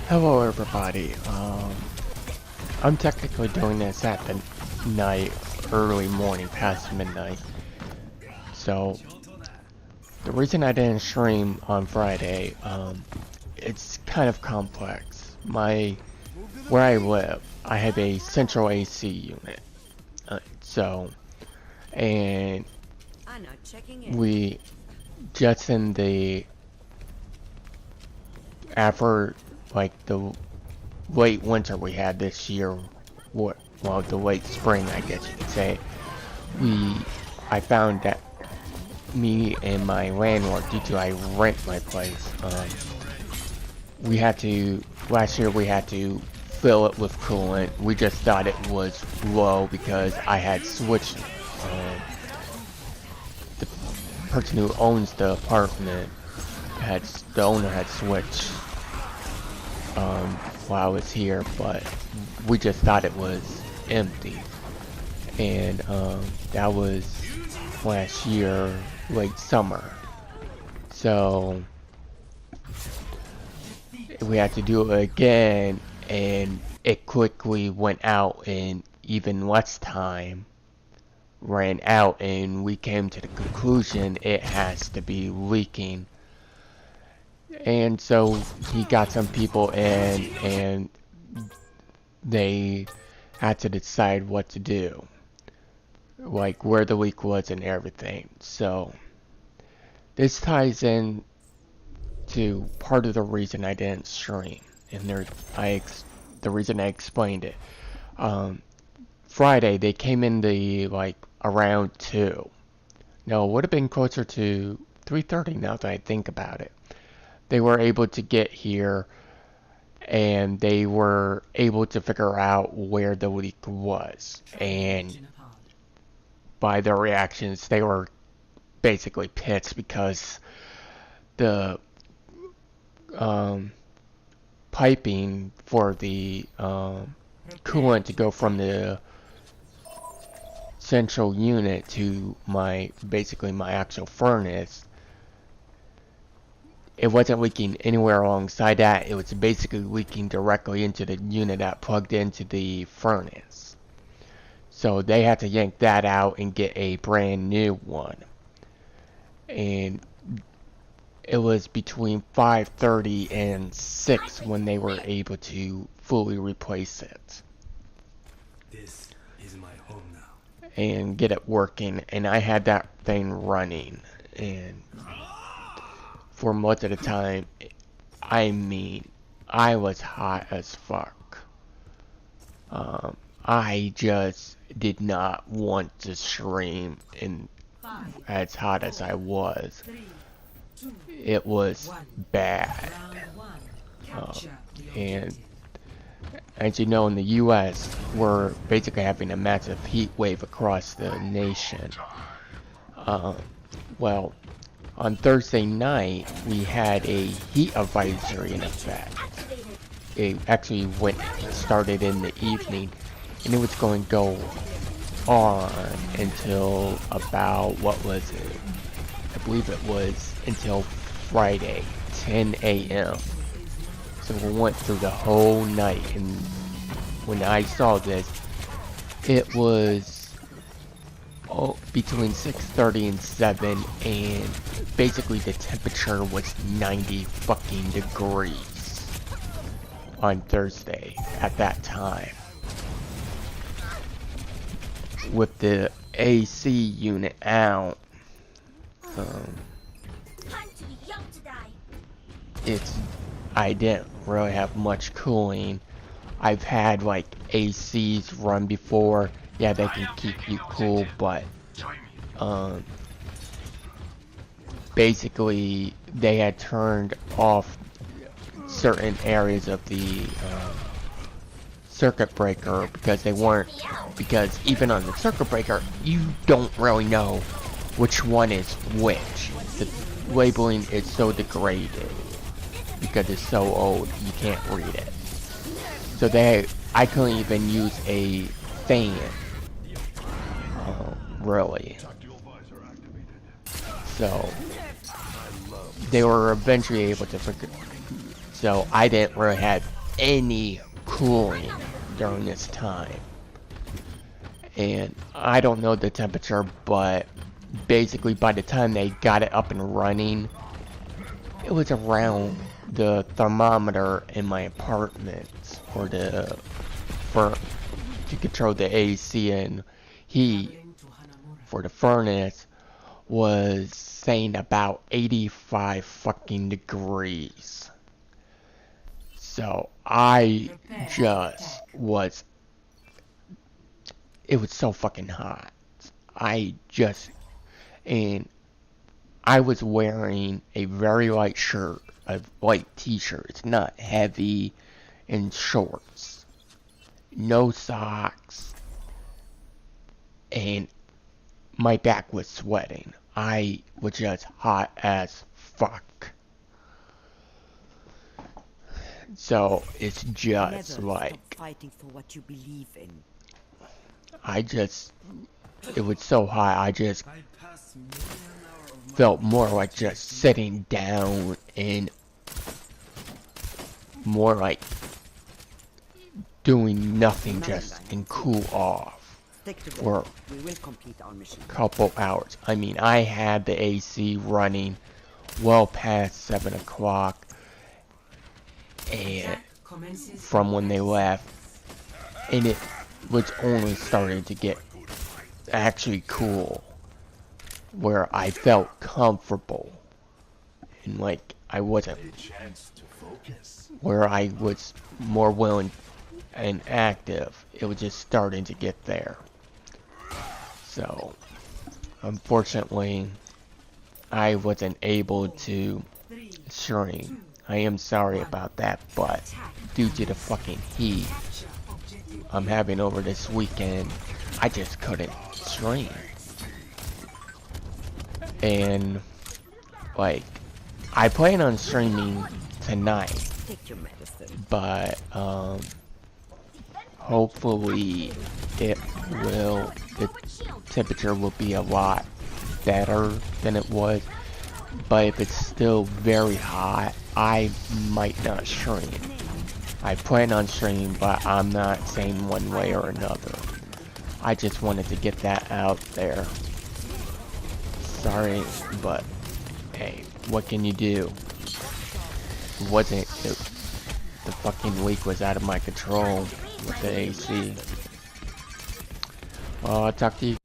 Hello everybody, I'm technically doing this at the night, early morning, past midnight. So, the reason I didn't stream on Friday, it's kind of complex. Where I live, I have a central AC unit. And we just in after like the late winter we had this year, well, the late spring, I guess you could say, I found that me and my landlord, due to I rent my place, last year we had to fill it with coolant. We just thought it was low because I had switched, the person who owns the apartment, the owner had switched while I was here, but we just thought it was empty. And that was last year, late summer. So we had to do it again, and it quickly went out in even less time. Ran out, and we came to the conclusion it has to be leaking. And so he got some people in, and they had to decide what to do, like where the leak was and everything. So this ties in to part of the reason I didn't stream, and the reason I explained it. Friday they came in like around 2. No, it would have been closer to 3:30 now that I think about it. They were able to get here, and they were able to figure out where the leak was. And by their reactions, they were basically pissed because the piping for the coolant to go from the central unit to basically my actual furnace, it wasn't leaking anywhere alongside that. It was basically leaking directly into the unit that plugged into the furnace. So they had to yank that out and get a brand new one. And it was between 5:30 and 6 when they were able to fully replace it. This is my home now. And get it working. And I had that thing running. And for most of the time, I mean, I was hot as fuck. I just did not want to stream as hot as I was. It was bad. And as you know, in the US, we're basically having a massive heat wave across the nation. Well, on Thursday night, we had a heat advisory in effect. It actually started in the evening, and it was going to go on until about, what was it? I believe it was until Friday, 10 a.m. So we went through the whole night, and when I saw this, it was between 6:30 and 7, and basically the temperature was 90 fucking degrees on Thursday at that time. With the AC unit out, I didn't really have much cooling. I've had like ACs run before. Yeah, they can keep you cool, but basically they had turned off certain areas of the circuit breaker because even on the circuit breaker, you don't really know which one is which. The labeling is so degraded because it's so old, you can't read it. So I couldn't even use a fan, really. So they were eventually able to figure. So I didn't really have any cooling during this time. And I don't know the temperature, but basically by the time they got it up and running, it was around the thermometer in my apartment for to control the AC and heat for the furnace was saying about 85 fucking degrees. So I just was, it was so fucking hot. And I was wearing a very light shirt, a light t-shirt. It's not heavy, and shorts. No socks. And my back was sweating. I was just hot as fuck. So it's just like fighting for what you believe in. it was so hot, I just felt more like just sitting down and more like doing nothing, just and cool off for a couple hours. I mean, I had the AC running well past 7 o'clock and from when they left, and it was only starting to get actually cool where I felt comfortable and like I wasn't, where I was more willing and active. It was just starting to get there. So unfortunately I wasn't able to stream. I am sorry about that, but due to the fucking heat I'm having over this weekend, I just couldn't stream. And like, I plan on streaming tonight, but hopefully the temperature will be a lot better than it was. But if it's still very hot, I might not stream. I plan on streaming, but I'm not saying one way or another. I just wanted to get that out there. Sorry, but hey, what can you do? The fucking leak was out of my control with the AC. Well, I'll talk to you.